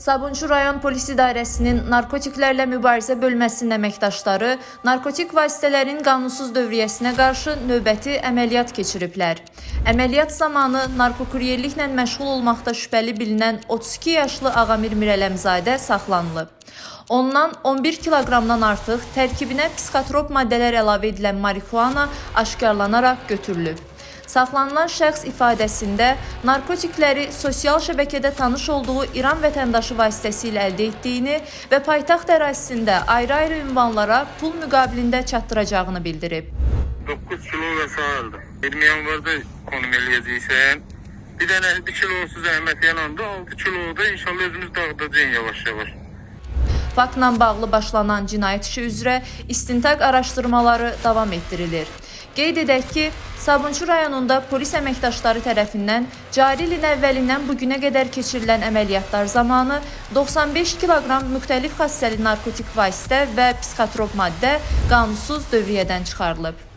Sabunçu rayon polis idarəsinin narkotiklərlə mübarizə bölməsinin əməkdaşları narkotik vasitələrin qanunsuz dövriyyəsinə qarşı növbəti əməliyyat keçiriblər. Əməliyyat zamanı narkokuryerliklə məşğul olmaqda şübhəli bilinən 32 yaşlı Ağamir Mirələmzadə saxlanılıb. Ondan 11 kiloqramdan artıq tərkibinə psixotrop maddələr əlavə edilən marixuana aşkarlanaraq götürülüb. Saxlanılan şəxs ifadəsində narkotikləri sosial şəbəkədə tanış olduğu İran vətəndaşı vasitəsilə əldə etdiyini və paytaxt ərazisində ayrı-ayrı ünvanlara pul müqabilində çatdıracağını bildirib. 9 kilo vəsaildir. 20 yanvarda konum eləyəcəksən. Bir dənə 1 kilosu zəhmət yanında 6 kiloda inşallah özümüz dağıdacağıq yavaş-yavaş. Faktla bağlı başlanan cinayət işi üzrə istintaq araşdırmaları davam etdirilir. Qeyd edək ki, Sabunçu rayonunda polis əməkdaşları tərəfindən cari ilin əvvəlindən bugünə qədər keçirilən əməliyyatlar zamanı 95 kiloqram müxtəlif xassəli narkotik vasitə və psixotrop maddə qanunsuz dövriyyədən çıxarılıb.